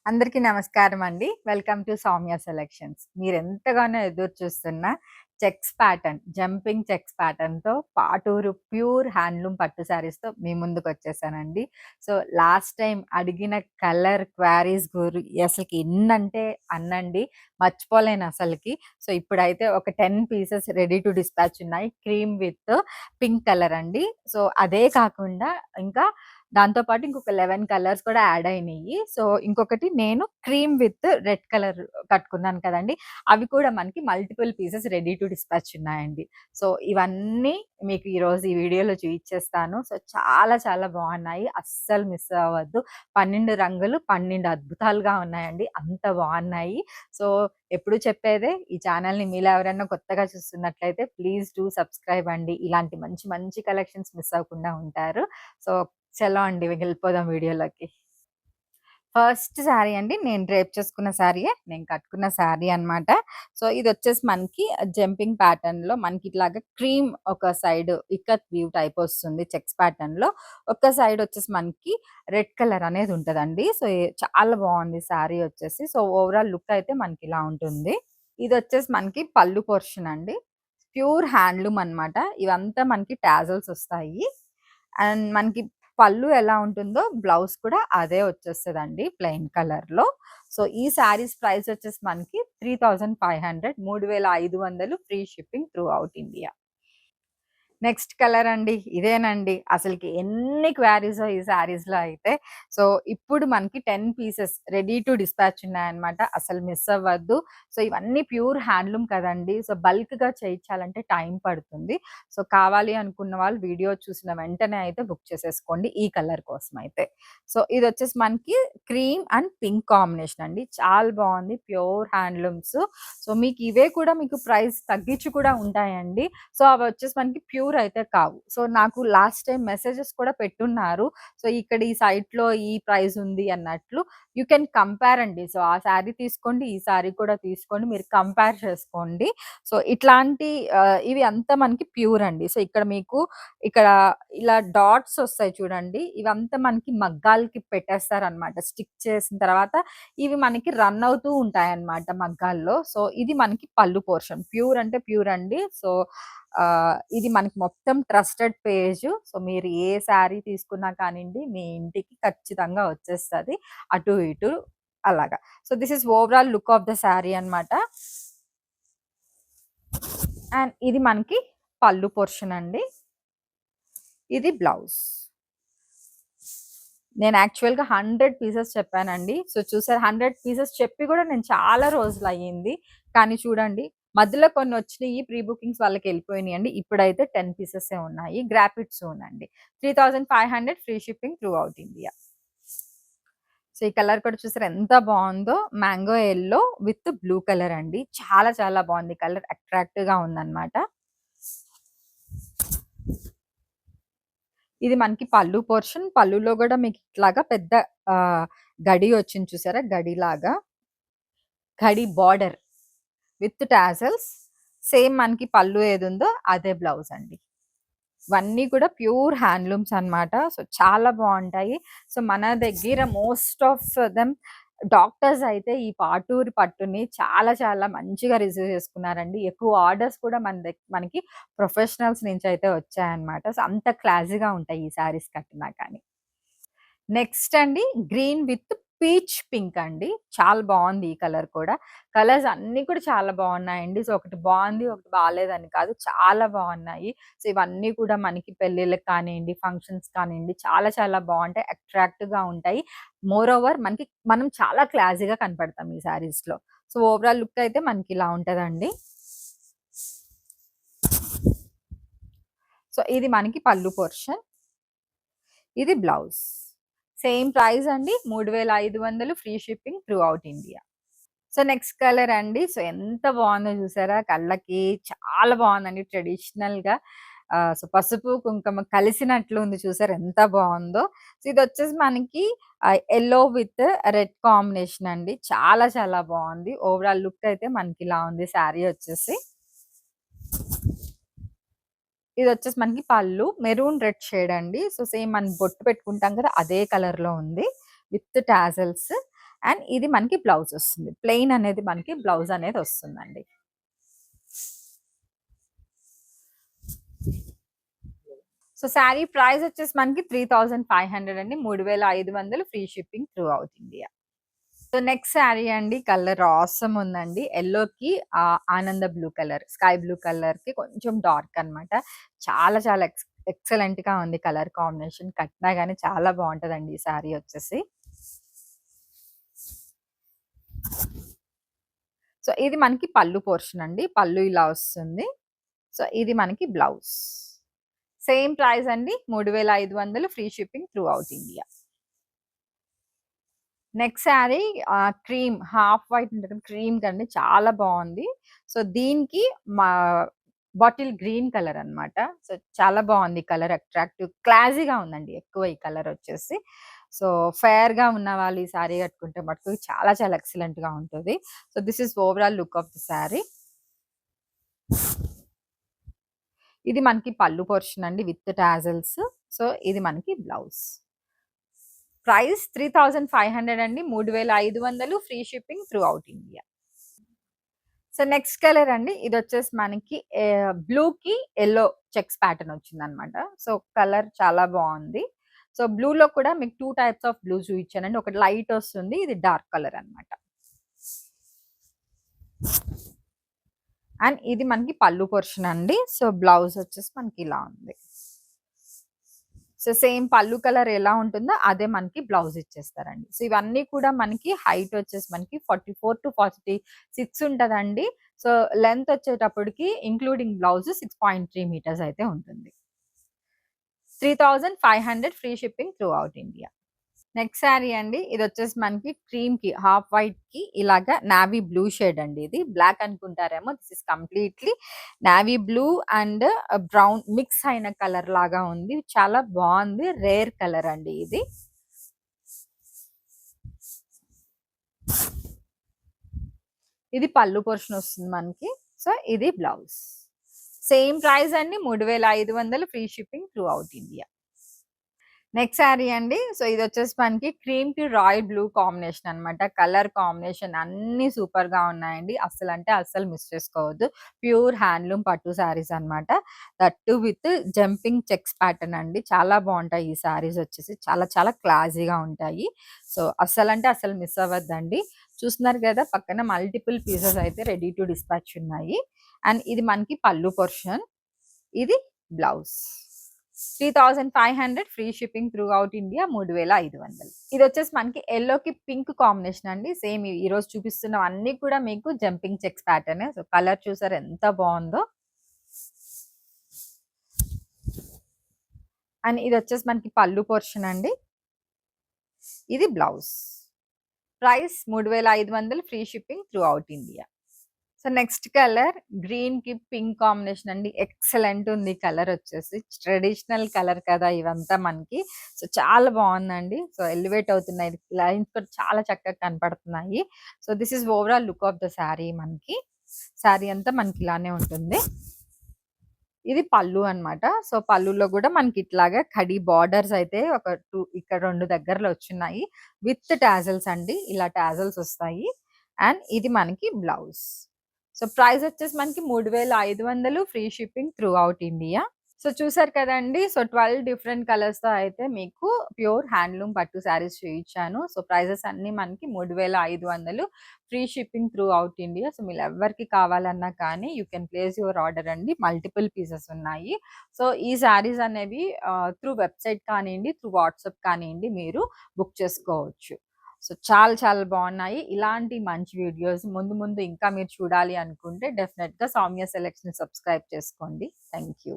అందరికీ నమస్కారం అండి. Welcome to Soumya selections. మీరెంతగానో ఎదురు చూస్తున్న చెక్స్ ప్యాటర్న్, జంపింగ్ చెక్స్ ప్యాటర్న్‌తో పాటూరు ప్యూర్ హ్యాండ్లూమ్ పట్టు శారీస్‌తో మీ ముందుకొచ్చేసానండి. సో, లాస్ట్ టైమ్ అడిగిన కలర్ క్వారీస్ అసలకి ఎన్నంటే అన్నండి. మర్చిపోలేనసలకి. సో, ఇప్పుడైతే ఒక 10 పీసెస్ రెడీ టు డిస్పాచ్ ఉన్నాయి. క్రీమ్ విత్ పింక్ కలర్ అండి. సో, అదే కాకుండా ఇంకా దాంతో పాటు ఇంకొక 11 కలర్స్ కూడా యాడ్ అయినియి. సో, ఇంకొకటి నేను క్రీమ్ విత్ రెడ్ కలర్ కట్టుకున్నాను కదండీ! అవి కూడా మనకి multiple pieces ready to dispatch ఉన్నాయండి. సో, ఇవన్నీ మీకు ఈరోజు ఈ వీడియోలో చూయిచ్చేస్తాను. సో, చాలా చాలా బావున్నాయి. అస్సలు మిస్ అవ్వద్దు. 12 రంగులు 12 అద్భుతాలుగా ఉన్నాయండి. అంత బావున్నాయి. సో, ఎప్పుడు చెప్పేదే ఈ ఛానెల్‌ని మీలో ఎవరైనా కొత్తగా చూస్తున్నట్లయితే ప్లీజ్ డూ సబ్స్క్రైబ్ అండి. ఇలాంటి మంచి మంచి కలెక్షన్స్ మిస్ అవ్వకుండా ఉంటారు. సో, చలో అండి వెళ్ళిపోదాం వీడియోలోకి. ఫస్ట్ శారీ అండి నేను డ్రేప్ చేసుకున్న శారీయే. నేను కట్టుకున్న శారీ అన్నమాట. సో, ఇదొచ్చేసి మనకి జంపింగ్ ప్యాటర్న్‌లో మనకి ఇట్లాగా క్రీమ్ ఒక సైడ్ ఇక్కత్ వీవ్ టైప్ వస్తుంది చెక్స్ ప్యాటర్న్‌లో. ఒక సైడ్ వచ్చేసి మనకి రెడ్ కలర్ అనేది ఉంటదండి. సో, చాలా బావుంది శారీ వచ్చేసి. సో, ఓవరాల్ లుక్ అయితే మనకి ఇలా ఉంటుంది. ఇదొచ్చేసి మనకి పళ్ళు పోర్షన్ అండి. ప్యూర్ హ్యాండ్లూమ్ అన్నమాట. ఇవంతా మనకి టాజెల్స్ వస్తాయి. అండ్ మనకి పళ్ళు ఎలా ఉంటుందో బ్లౌజ్ కూడా అదే వచ్చేస్తదండి ప్లెయిన్ కలర్‌లో. సో, ఈ శారీస్ ప్రైస్ వచ్చేసి మనకి 3500 3500 free shipping through out India. Next colour అండి. ఇదేనండి. అసలకి ఎన్ని క్వారీసో ఈ శారీస్‌లో అయితే. సో, ఇప్పుడు మనకి 10 పీసెస్ రెడీ టు డిస్పాచ్ ఉన్నాయన్నమాట. అసలు మిస్ అవ్వద్దు. సో, ఇవన్నీ ప్యూర్ హ్యాండ్లూమ్ కదండీ! సో, బల్క్‌గా చేయించాలంటే టైం పడుతుంది. సో, కావాలి అనుకున్న వాళ్ళు వీడియో చూసిన వెంటనే అయితే బుక్ చేసేసుకోండి ఈ కలర్ కోసం అయితే. సో, ఇదొచ్చేసి మనకి క్రీమ్ అండ్ పింక్ కాంబినేషన్ అండి. చాలా బావుంది. Pure handlooms. సో, మీకు ఇవే కూడా మీకు ప్రైస్ తగ్గించి కూడా ఉంటాయండి. సో, అవొచ్చేసి మనకి ప్యూర్ అయితే కావు. సో, నాకు లాస్ట్ టైమ్ మెసేజెస్ కూడా పెట్టున్నారు. సో, ఇక్కడ ఈ సైట్‌లో ఈ ప్రైస్ ఉంది అన్నట్లు. యూ కెన్ కంపేర్ అండి. సో, ఆ శారీ తీసుకోండి, ఈ శారీ కూడా తీసుకోండి. మీరు కంపేర్ చేసుకోండి. సో, ఇట్లాంటి ఇవి అంతా మనకి ప్యూర్ అండి. సో, ఇక్కడ ఇలా డాట్స్ ఒస్తాయి చూడండి. ఇవంతా మనకి మగ్గాలకి పెట్టేస్తారనమాట. స్టిక్ చేసిన తర్వాత ఇవి మనకి రన్ అవుతూ ఉంటాయన్నమాట మగ్గాల్లో. సో, ఇది మనకి పళ్ళు పోర్షన్. ప్యూర్ అంటే ప్యూర్ అండి. సో, ఇది మనకి మొత్తం ట్రస్టెడ్ పేజ్. సో, మీరు ఏ శారీ తీసుకున్నా కానియండి, మీ ఇంటికి ఖచ్చితంగా వచ్చేస్తది. అటు ఇటు అలాగా. So, this is overall look of the sari అన్నమాట. అండ్ ఇది మనకి పళ్ళు పోర్షన్ అండి. ఇది బ్లౌజ్. నేను యాక్చువల్‌గా 100 పీసెస్ చెప్పానండి. సో, చూసారా 100 పీసెస్ చెప్పి కూడా నేను చాలా రోజులయ్యింది. కానీ చూడండి మధ్యలో కొన్నొచ్చినియి ప్రీ బుకింగ్స్ వాళ్ళకెళ్ళిపోయినియండి. ఇప్పుడైతే 10 పీసెసే ఉన్నాయి. గ్రాప్ ఇట్ సూన్ అండి. 3500 free shipping through out India. So, ఈ కలర్ కూడా చూసారా ఎంత బావుందో. Mango yellow with blue colour అండి. చాలా చాలా బావుంది. కలర్ అట్రాక్టివ్‌గా ఉందన్నమాట. ఇది మనకి పళ్ళు పోర్షన్. పళ్ళులో గూడా మీకు ఇట్లాగా పెద్ద ఆహ్, గడి వచ్చింది చూసారా? గడిలాగా. గడి బార్డర్ విత్ టాసెల్స్. సేమ్ మనకి పళ్ళు ఏదుందో అదే బ్లౌజ్ అండి. ఇవన్నీ కూడా ప్యూర్ హ్యాండ్లూమ్స్ అన్నమాట. సో, చాలా బావుంటాయి. సో, మన దగ్గర మోస్ట్ ఆఫ్ దెమ్ డాక్టర్స్ అయితే ఈ పాటూరి పట్టుని చాలా చాలా మంచిగా రిసీవ్ చేసుకున్నారండి. ఎక్కువ ఆర్డర్స్ కూడా మనకి ప్రొఫెషనల్స్ నుంచయితే వచ్చాయన్నమాట. సో, అంత క్లాసీగా ఉంటాయి ఈ శారీస్ కట్టినా కానీ. నెక్స్ట్ అండి గ్రీన్ విత్ పీచ్ పింక్ అండి. చాలా బావుంది ఈ కలర్ కూడా. కలర్స్ అన్నీ కూడా చాలా బావున్నాయండి. సో, ఒకటి బావుంది, ఒకటి బాలేదని కాదు. చాలా బావున్నాయి. సో, ఇవన్నీ కూడా మనకి పెళ్ళిళ్ళకి కానియండి, ఫంక్షన్స్ కానియండి చాలా చాలా బావుంటాయి. అట్రాక్టివ్‌గా ఉంటాయి. మోర్ ఓవర్ మనం చాలా క్లాసీగా కనపడతాం ఈ శారీస్‌లో. సో, ఓవరాల్ లుక్ అయితే మనకిలా ఉంటదండి. సో, ఇది మనకి పళ్ళు పోర్షన్. ఇది బ్లౌజ్. సేమ్ ప్రైస్ అండి. 3500 free shipping through out India. So, next colour అండి. సో, ఎంత బావుందో చూసారా? కళ్ళకి చాలా బావుందండి ట్రెడిషనల్‌గా. సో, పసుపు, కుంకుమ కలిసినట్లు ఉంది చూసారా ఎంత బావుందో. సో, ఇదొచ్చేసి మనకి యెల్లో విత్ రెడ్ కాంబినేషన్ అండి. చాలా చాలా బావుంది. ఓవరాల్ లుక్ అయితే మనకిలా ఉంది శారీ వచ్చేసి. ఇదొచ్చేసి మనకి పళ్ళు మెరూన్ రెడ్ షేడ్ అండి. సో, సేమ్ మనం బొట్టు పెట్టుకుంటాం కదా! అదే కలర్‌లో ఉంది. విత్ టాజెల్స్. అండ్ ఇది మనకి బ్లౌజ్ వస్తుంది. ప్లెయిన్ అనేది మనకి బ్లౌజ్ అనేది వస్తుందండి. సో శారీ ప్రైస్ వచ్చేసి మనకి 3500 అండి. 3500 free shipping through out India. So next sari అండి, కలర్ ఆసమ్ ఉందండి. ఎల్లోకి ఆనంద blue colour, sky blue colour కి కొంచెం డార్క్ అనమాట. చాలా చాలా ఎక్సలెంట్ గా ఉంది కలర్ కాంబినేషన్. కట్టినా గానీ చాలా బాగుంటదండి ఈ శారీ వచ్చేసి. సో ఇది మనకి పళ్ళు పోర్షన్ అండి. పళ్ళు ఇలా వస్తుంది. సో ఇది మనకి బ్లౌజ్. సేమ్ ప్రైస్ అండి, 3500 free shipping through out India. Next sari cream half white ఉంటుంది, క్రీమ్ కండి చాలా బాగుంది. సో దీనికి మా బాటిల్ గ్రీన్ కలర్ అన్నమాట. సో చాలా బాగుంది కలర్, అట్రాక్టివ్ క్లాసీగా ఉందండి ఎక్కువ ఈ కలర్ వచ్చేసి. సో ఫేర్ గా ఉన్న వాళ్ళు ఈ శారీ కట్టుకుంటే మటుకు చాలా చాలా ఎక్సలెంట్ గా ఉంటుంది. So this is overall look of the sari. ఇది మనకి పళ్ళు పోర్షన్ అండి విత్ టాజల్స్. సో ఇది మనకి బ్లౌజ్. ప్రైస్ 3500 అండి. 3500 free shipping through out India. So next colour అండి, ఇది వచ్చేసి మనకి బ్లూ కి ఎల్లో చెక్స్ ప్యాటర్న్ వచ్చింది అనమాట. సో కలర్ చాలా బాగుంది. సో బ్లూ లో కూడా మీకు 2 టైప్స్ ఆఫ్ బ్లూ చూపించానండి. ఒకటి లైట్ వస్తుంది, ఇది డార్క్ కలర్ అనమాట. అండ్ ఇది మనకి పళ్ళు పోర్షన్ అండి. సో బ్లౌజ్ వచ్చేసి మనకి ఇలా ఉంది. సో సేమ్ పళ్ళు కలర్ ఎలా ఉంటుందో అదే మనకి బ్లౌజ్ ఇచ్చేస్తారండి. సో ఇవన్నీ కూడా మనకి హైట్ వచ్చేసి మనకి 44 to 46 ఉంటదండి. సో లెంత్ వచ్చేటప్పటికి ఇంక్లూడింగ్ బ్లౌజ్ 6.3 మీటర్స్ అయితే ఉంటుంది. 3500 free shipping through out India. Next sari అండి, ఇది వచ్చేసి మనకి క్రీమ్ కి హాఫ్ వైట్ కి ఇలాగా నావీ బ్లూ షేడ్ అండి. ఇది బ్లాక్ అనుకుంటారేమో, this is completely navy blue and brown mix అయిన కలర్ లాగా ఉంది. చాలా బాగుంది, రేర్ కలర్ అండి ఇది. ఇది పళ్ళు పోర్షన్ వస్తుంది మనకి. సో ఇది బ్లౌజ్. సేమ్ ప్రైస్ అండి, 3500 free shipping through out India. Next sari అండి, సో ఇది వచ్చేసి మనకి క్రీమ్ కి రాయల్ బ్లూ కాంబినేషన్ అనమాట. కలర్ కాంబినేషన్ అన్ని సూపర్ గా ఉన్నాయండి. అస్సలు అంటే అస్సలు మిస్ చేసుకోవద్దు. ప్యూర్ హ్యాండ్లూమ్ పట్టు శారీస్ అనమాట. That with jumping checks pattern అండి. చాలా బాగుంటాయి ఈ శారీస్ వచ్చేసి, చాలా చాలా క్లాసీగా ఉంటాయి. సో అస్సలు అంటే అస్సలు మిస్ అవ్వద్దండి. చూస్తున్నారు కదా పక్కన మల్టిపుల్ పీసెస్ అయితే రెడీ టు డిస్పాచ్ ఉన్నాయి. అండ్ ఇది మనకి పళ్ళు పోర్షన్, ఇది blouse. 3500 free shipping through out India. 3500. ఇది వచ్చేసి మనకి ఎల్లోకి పింక్ కాంబినేషన్ అండి. సేమ్ ఈ రోజు చూపిస్తున్న అన్ని కూడా మీకు jumping checks pattern. So colour చూసారు ఎంత బాగుందో. అండ్ ఇది వచ్చేసి మనకి పళ్ళు పోర్షన్ అండి, ఇది blouse. Price 3500 free shipping through out India. So next colour green కి పింక్ కాంబినేషన్ అండి. ఎక్సలెంట్ ఉంది కలర్ వచ్చేసి. ట్రెడిషనల్ కలర్ కదా ఇవంతా మనకి. సో చాలా బాగుందండి. సో ఎలివేట్ అవుతున్నాయి, లైన్స్ కూడా చాలా చక్కగా కనపడుతున్నాయి. So this is overall look of the sari. మనకి శారీ అంతా మనకి ఇలానే ఉంటుంది. ఇది పళ్ళు అన్నమాట. సో పళ్ళులో కూడా మనకి ఇట్లాగా కడి బార్డర్స్ అయితే ఒక 2 ఇక్కడ 2 దగ్గరలో వచ్చున్నాయి విత్ టాజల్స్ అండి. ఇలా టాజల్స్ వస్తాయి. అండ్ ఇది మనకి బ్లౌజ్. సో ప్రైస్ వచ్చేసి మనకి 3500 free shipping through out India. So చూసారు కదండి. సో 12 డిఫరెంట్ కలర్స్ తో అయితే మీకు ప్యూర్ హ్యాండ్లూమ్ పట్టు శారీస్ చూయించాను. సో ప్రైజెస్ అన్ని మనకి 3500 free shipping through out India. So మీరు ఎవరికి కావాలన్నా కానీ you can place your order అండి. మల్టిపుల్ పీసెస్ ఉన్నాయి. సో ఈ శారీస్ అనేవి త్రూ వెబ్సైట్ కానివ్వండి, త్రూ వాట్సాప్ కానివ్వండి మీరు బుక్ చేసుకోవచ్చు. సో చాలా చాలా బాగున్నాయి. ఇలాంటి మంచి వీడియోస్ ముందు ముందు ఇంకా మీరు చూడాలి అనుకుంటే డెఫినెట్ గా సౌమ్య సెలెక్షన్ సబ్స్క్రైబ్ చేసుకోండి. Thank you.